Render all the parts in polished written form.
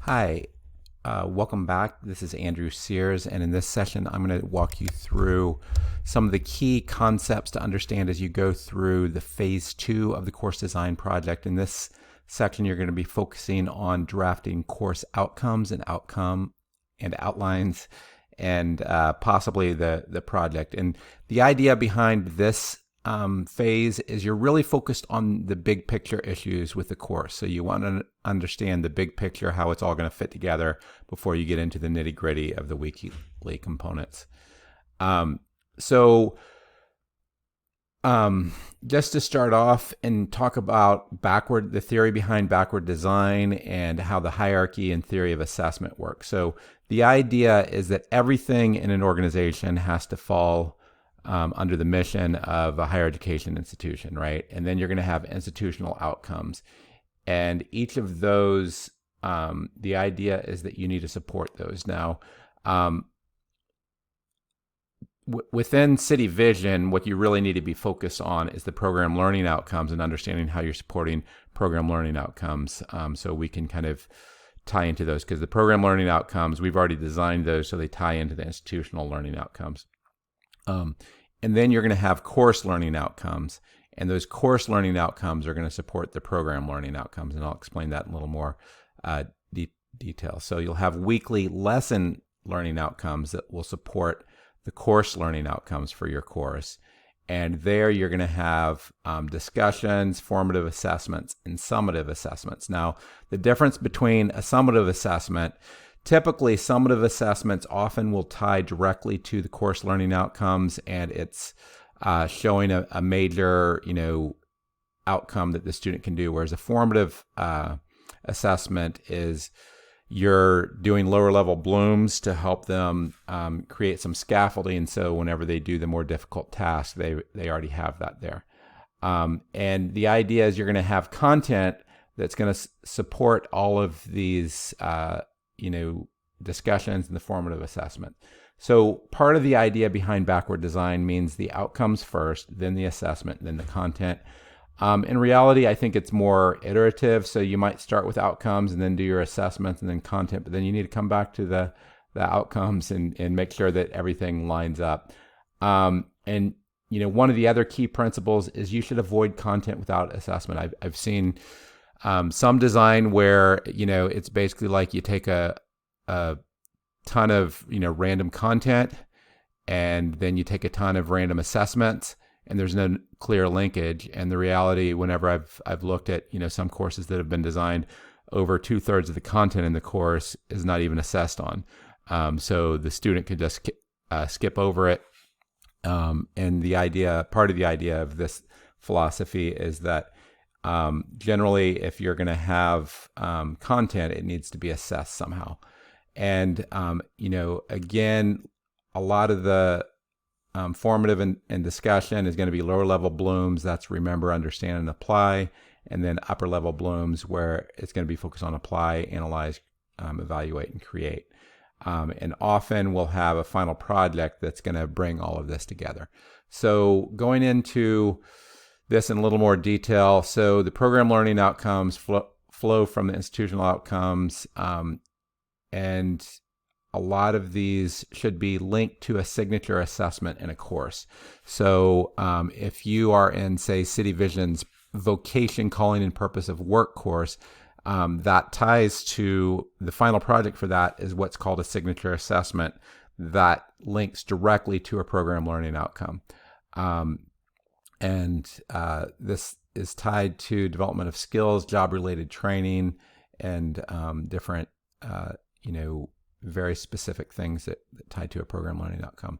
Hi, welcome back. This is Andrew Sears, and in this session, I'm going to walk you through some of the key concepts to understand as you go through the phase 2 of the course design project. In this section, you're going to be focusing on drafting course outcomes and outlines, and possibly the project. And the idea behind this phase is you're really focused on the big picture issues with the course. So you want to understand the big picture, how it's all going to fit together before you get into the nitty gritty of the weekly components. Just to start off and talk about the theory behind backward design and how the hierarchy and theory of assessment work. So the idea is that everything in an organization has to fall under the mission of a higher education institution, right? And then you're going to have institutional outcomes. And each of those, the idea is that you need to support those. Now, within City Vision, what you really need to be focused on is the program learning outcomes and understanding how you're supporting program learning outcomes. So we can kind of tie into those, because the program learning outcomes, we've already designed those so they tie into the institutional learning outcomes. And then you're going to have course learning outcomes, and those course learning outcomes are going to support the program learning outcomes, and I'll explain that in a little more detail. So you'll have weekly lesson learning outcomes that will support the course learning outcomes for your course, and there you're going to have discussions, formative assessments, and summative assessments. Now, the difference between a summative assessment, typically, summative assessments often will tie directly to the course learning outcomes, and it's showing a major, outcome that the student can do. Whereas a formative assessment is you're doing lower level blooms to help them create some scaffolding, and so whenever they do the more difficult task, they already have that there. And the idea is you're going to have content that's going to support all of these discussions in the formative assessment. So part of the idea behind backward design means the outcomes first, then the assessment, then the content. In reality, I think it's more iterative. So you might start with outcomes and then do your assessments and then content, but then you need to come back to the outcomes and make sure that everything lines up. And one of the other key principles is you should avoid content without assessment. I've seen some design where it's basically like you take a ton of random content, and then you take a ton of random assessments, and there's no clear linkage. And the reality, whenever I've looked at some courses that have been designed, over 2/3 of the content in the course is not even assessed on. So the student could just skip over it. And part of the idea of this philosophy is that generally, if you're going to have content, it needs to be assessed somehow. And, again, a lot of the formative and discussion is going to be lower level blooms. That's remember, understand, and apply. And then upper level blooms, where it's going to be focused on apply, analyze, evaluate, and create. And often we'll have a final project that's going to bring all of this together. So going into this in a little more detail. So the program learning outcomes flow from the institutional outcomes, and a lot of these should be linked to a signature assessment in a course. So if you are in, say, City Vision's vocation, calling, and purpose of work course, that ties to the final project for that is what's called a signature assessment that links directly to a program learning outcome. And this is tied to development of skills, job-related training, and different, very specific things that tie to a program learning outcome.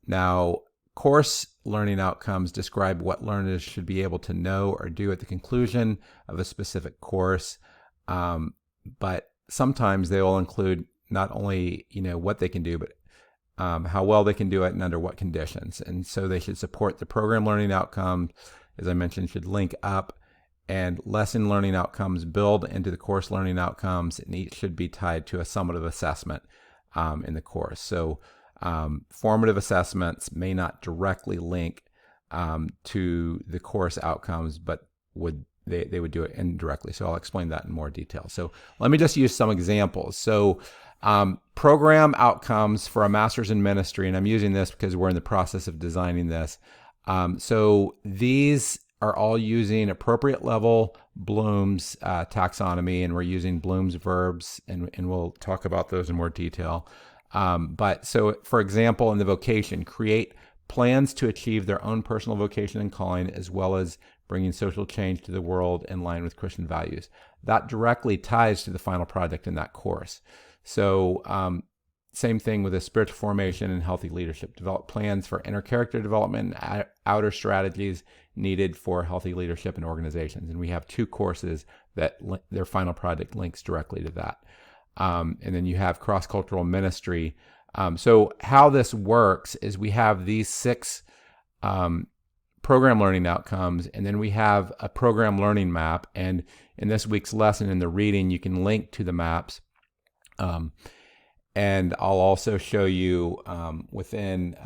Now, course learning outcomes describe what learners should be able to know or do at the conclusion of a specific course, but sometimes they will include not only what they can do, but how well they can do it and under what conditions. And so they should support the program learning outcomes, as I mentioned, should link up, and lesson learning outcomes build into the course learning outcomes, and each should be tied to a summative assessment in the course. So formative assessments may not directly link to the course outcomes, but would they would do it indirectly. So I'll explain that in more detail. So let me just use some examples. So program outcomes for a master's in ministry, and I'm using this because we're in the process of designing this. So these are all using appropriate level Bloom's taxonomy, and we're using Bloom's verbs, and we'll talk about those in more detail. But so, for example, in the vocation, create plans to achieve their own personal vocation and calling, as well as bringing social change to the world in line with Christian values. That directly ties to the final project in that course. So same thing with the spiritual formation and healthy leadership. Develop plans for inner character development and outer strategies needed for healthy leadership in organizations. And we have 2 courses that their final project links directly to that. And then you have cross-cultural ministry. So how this works is we have these 6 program learning outcomes, and then we have a program learning map. And in this week's lesson, in the reading, you can link to the maps. And I'll also show you within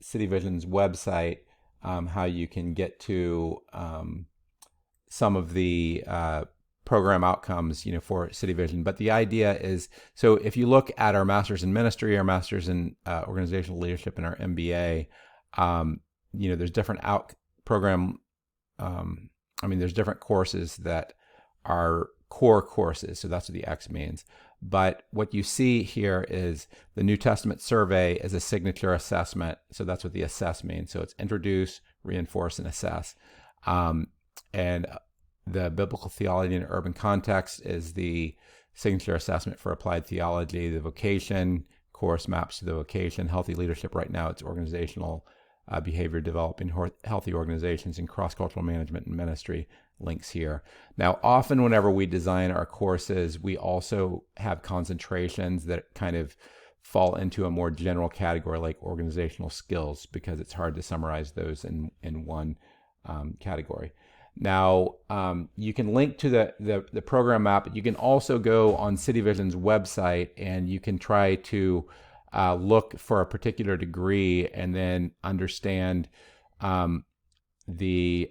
City Vision's website how you can get to some of the program outcomes, for City Vision. But the idea is, so if you look at our Masters in Ministry, our Masters in Organizational Leadership, and our MBA, there's different there's different courses that are core courses. So that's what the X means. But what you see here is the New Testament survey is a signature assessment. So that's what the assess means. So it's introduce, reinforce, and assess. And the biblical theology in urban context is the signature assessment for applied theology. The vocation course maps to the vocation. Healthy leadership, right now, it's organizational behavior, developing healthy organizations, and cross-cultural management and ministry links here. Now, often whenever we design our courses, we also have concentrations that kind of fall into a more general category, like organizational skills, because it's hard to summarize those in one category. Now, you can link to the program map. You can also go on City Vision's website, and you can try to look for a particular degree and then understand the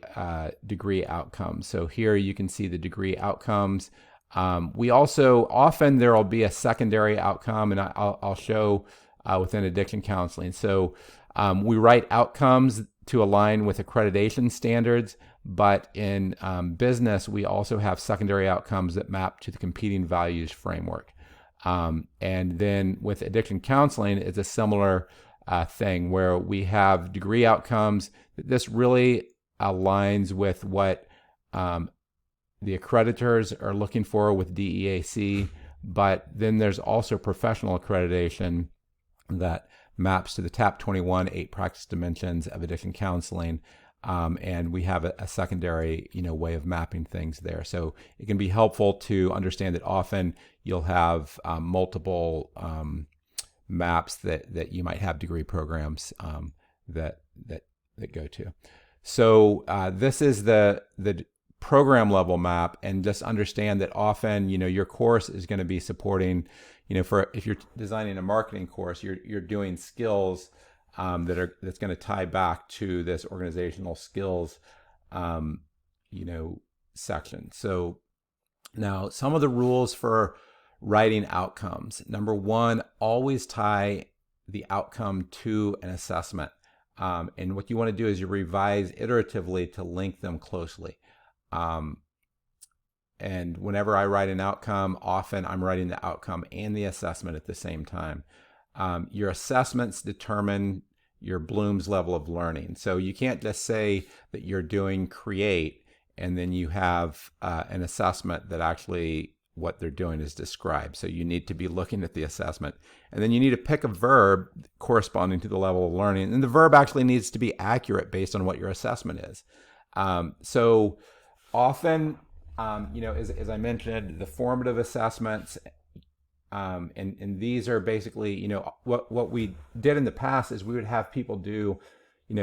degree outcomes. So here you can see the degree outcomes. We also, often there will be a secondary outcome, and I'll show within addiction counseling. So we write outcomes to align with accreditation standards, but in business, we also have secondary outcomes that map to the competing values framework. And then with addiction counseling, it's a similar thing where we have degree outcomes. This really aligns with what the accreditors are looking for with DEAC, but then there's also professional accreditation that maps to the TAP 21 8 practice dimensions of addiction counseling. And we have a secondary, way of mapping things there. So it can be helpful to understand that often you'll have multiple maps that you might have degree programs that go to. So this is the program level map, and just understand that often, your course is going to be supporting, if you're designing a marketing course, you're doing skills that's going to tie back to this organizational skills, section. So now some of the rules for writing outcomes. Number 1, always tie the outcome to an assessment. And what you want to do is you revise iteratively to link them closely. And whenever I write an outcome, often I'm writing the outcome and the assessment at the same time. Your assessments determine your Bloom's level of learning. So you can't just say that you're doing create and then you have an assessment that actually what they're doing is described. So you need to be looking at the assessment, and then you need to pick a verb corresponding to the level of learning. And the verb actually needs to be accurate based on what your assessment is. So often, as I mentioned, the formative assessments, and these are basically, what we did in the past is we would have people do,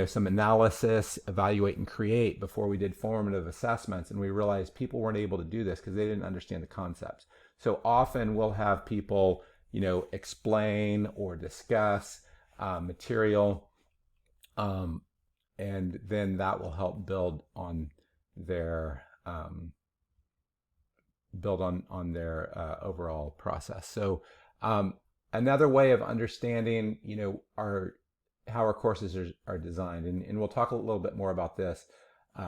some analysis, evaluate, and create before we did formative assessments. And we realized people weren't able to do this because they didn't understand the concepts. So often we'll have people, explain or discuss material, and then that will help build on their build on their overall process. So another way of understanding, how our courses are designed, and we'll talk a little bit more about this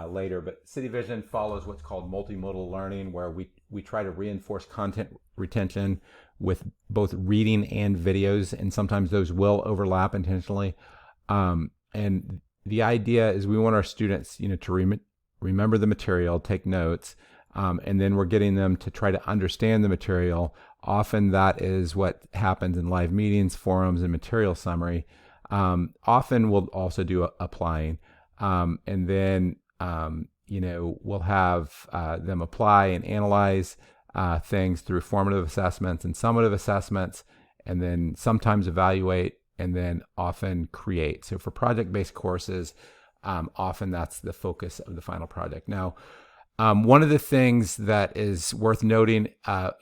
later, but City Vision follows what's called multimodal learning, where we try to reinforce content retention with both reading and videos, and sometimes those will overlap intentionally. And the idea is we want our students, to remember the material, take notes, and then we're getting them to try to understand the material. Often that is what happens in live meetings, forums, and material summary. Often we'll also do applying, and then we'll have them apply and analyze things through formative assessments and summative assessments, and then sometimes evaluate, and then often create. So for project-based courses, often that's the focus of the final project. Now, one of the things that is worth noting,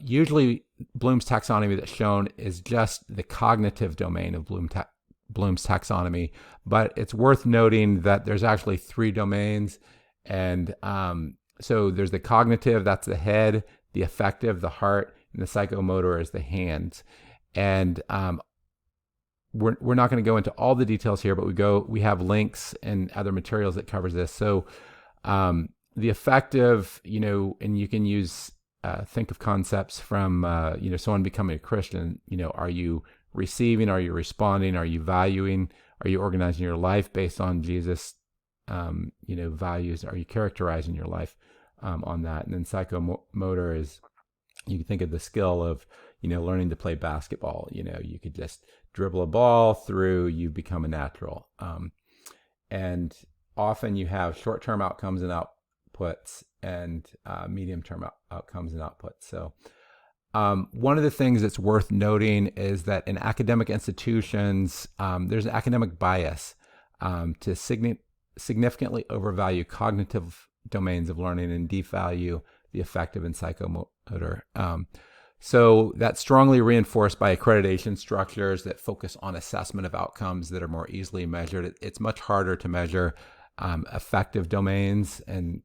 usually Bloom's taxonomy that's shown is just the cognitive domain of Bloom's taxonomy, but it's worth noting that there's actually 3 domains. And so there's the cognitive, that's the head, the affective, the heart, and the psychomotor is the hands. And we're not going to go into all the details here, but we have links and other materials that covers this. So the affective, and you can use think of concepts from someone becoming a Christian. Are you receiving? Are you responding? Are you valuing? Are you organizing your life based on Jesus values? Are you characterizing your life on that? And then psychomotor is, you can think of the skill of learning to play basketball. You could just dribble a ball through, you become a natural. And often you have short-term outcomes and outputs, and medium-term outcomes and outputs. So one of the things that's worth noting is that in academic institutions, there's an academic bias to significantly overvalue cognitive domains of learning and devalue the affective and psychomotor. So that's strongly reinforced by accreditation structures that focus on assessment of outcomes that are more easily measured. It's much harder to measure affective domains and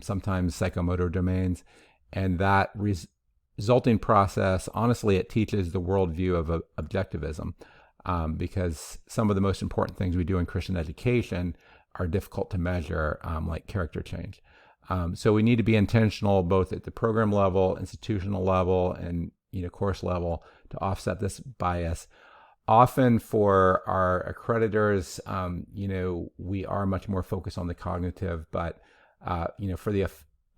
sometimes psychomotor domains. And that resulting process, honestly, it teaches the worldview of objectivism, because some of the most important things we do in Christian education are difficult to measure, like character change. So we need to be intentional both at the program level, institutional level, and course level to offset this bias. Often for our accreditors, we are much more focused on the cognitive, but for the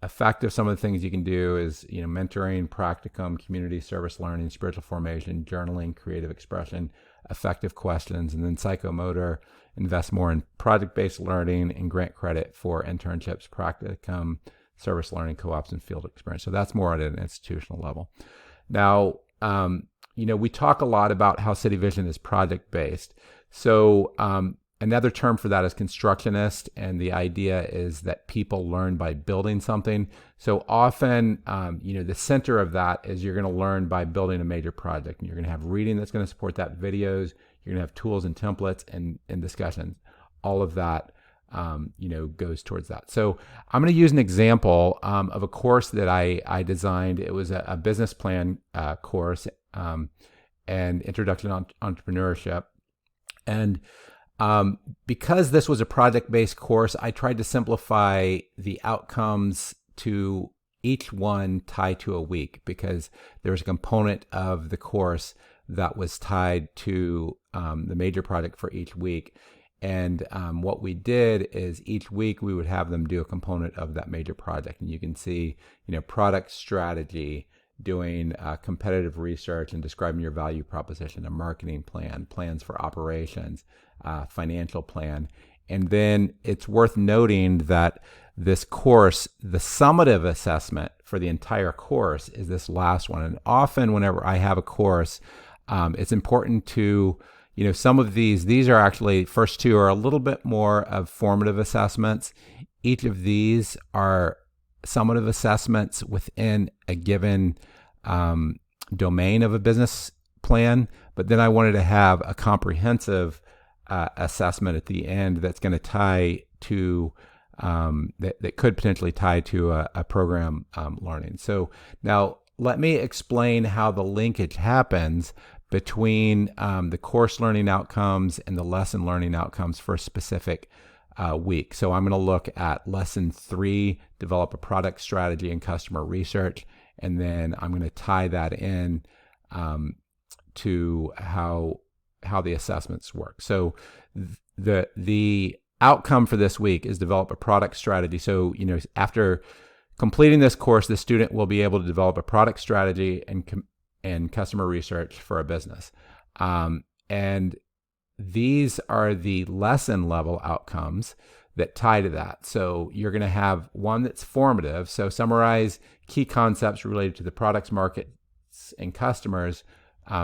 effective, some of the things you can do is mentoring, practicum, community service learning, spiritual formation, journaling, creative expression, effective questions, and then psychomotor. Invest more in project-based learning and grant credit for internships, practicum, service learning, co-ops, and field experience. So that's more at an institutional level. Now, we talk a lot about how City Vision is project-based. So another term for that is constructionist, and the idea is that people learn by building something. So often, the center of that is you're going to learn by building a major project, and you're going to have reading that's going to support that, videos, you're going to have tools and templates and discussions. All of that, goes towards that. So I'm going to use an example of a course that I designed. It was a business plan course and introduction to entrepreneurship. And because this was a project-based course, I tried to simplify the outcomes to each one tied to a week, because there was a component of the course that was tied to the major project for each week. And what we did is each week we would have them do a component of that major project. And you can see, product strategy, doing competitive research and describing your value proposition, a marketing plan, plans for operations, financial plan. And then it's worth noting that this course, the summative assessment for the entire course is this last one. And often whenever I have a course, it's important to, some of these are actually, first 2 are a little bit more of formative assessments. Each of these are summative assessments within a given domain of a business plan. But then I wanted to have a comprehensive assessment at the end that's going to tie to that could potentially tie to a program learning. So now let me explain how the linkage happens between the course learning outcomes and the lesson learning outcomes for a specific week. So I'm going to look at lesson 3, develop a product strategy and customer research, and then I'm going to tie that in to how the assessments work. So the outcome for this week is develop a product strategy. So after completing this course, the student will be able to develop a product strategy and customer research for a business. And these are the lesson level outcomes that tie to that. So you're going to have one that's formative. So summarize key concepts related to the products, markets, and customers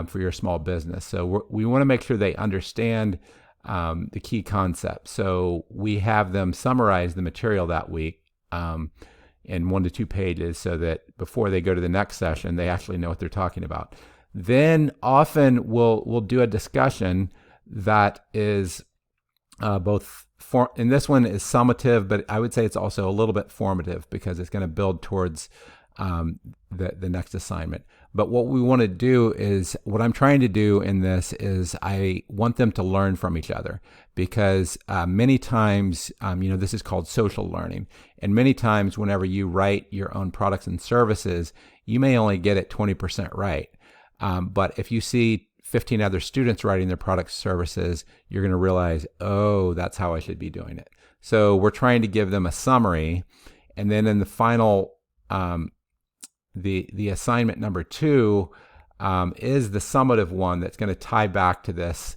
for your small business. So we want to make sure they understand the key concepts. So we have them summarize the material that week in 1 to 2 pages so that before they go to the next session, they actually know what they're talking about. Then often we'll do a discussion that is and this one is summative, but I would say it's also a little bit formative because it's going to build towards the next assignment. But what we want to do is, what I'm trying to do in this is I want them to learn from each other, because many times, this is called social learning. And many times whenever you write your own products and services, you may only get it 20% right. But if you see 15 other students writing their products and services, you're going to realize, oh, that's how I should be doing it. So we're trying to give them a summary. And then in the final, the assignment number 2 is the summative one that's going to tie back to this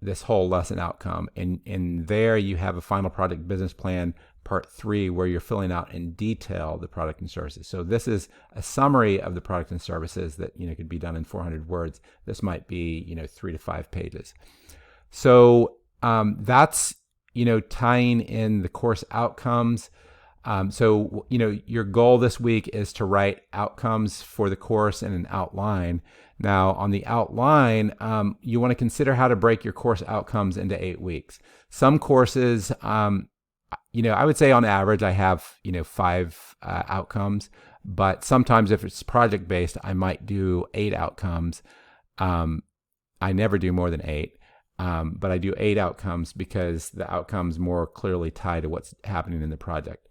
this whole lesson outcome. And there you have a final project business plan part 3, where you're filling out in detail the product and services. So this is a summary of the product and services that could be done in 400 words. This might be 3 to 5 pages. So that's tying in the course outcomes. So your goal this week is to write outcomes for the course and an outline. Now on the outline, you want to consider how to break your course outcomes into 8 weeks. Some courses, I would say on average I have 5 outcomes, but sometimes if it's project based, I might do 8 outcomes. I never do more than 8. But I do 8 outcomes because the outcomes more clearly tie to what's happening in the project.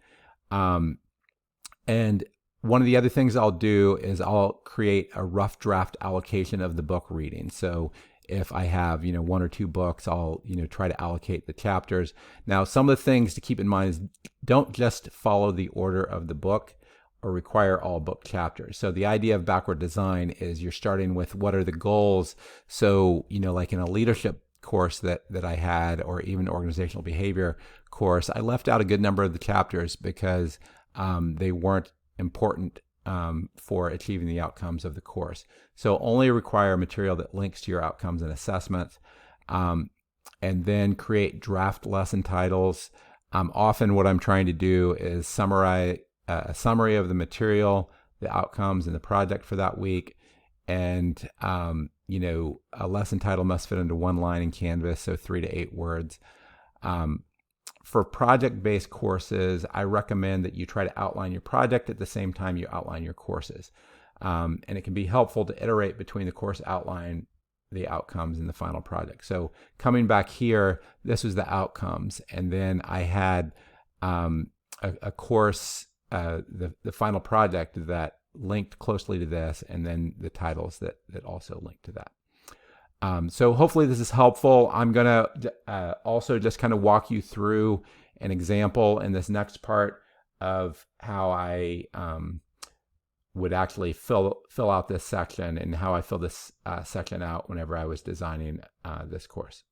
And one of the other things I'll do is I'll create a rough draft allocation of the book reading. So if I have, 1 or 2 books, I'll, try to allocate the chapters. Now, some of the things to keep in mind is don't just follow the order of the book or require all book chapters. So the idea of backward design is you're starting with what are the goals. So, like in a leadership course that I had, or even organizational behavior course, I left out a good number of the chapters because they weren't important for achieving the outcomes of the course. So only require material that links to your outcomes and assessments, and then create draft lesson titles. Often what I'm trying to do is summarize a summary of the material, the outcomes, and the project for that week. And, a lesson title must fit into 1 line in Canvas, so 3 to 8 words. For project-based courses, I recommend that you try to outline your project at the same time you outline your courses. And it can be helpful to iterate between the course outline, the outcomes, and the final project. So coming back here, this was the outcomes. And then I had a course, the final project that linked closely to this, and then the titles that also link to that. So hopefully this is helpful. I'm going to also just kind of walk you through an example in this next part of how I would actually fill out this section, and how I fill this section out whenever I was designing this course.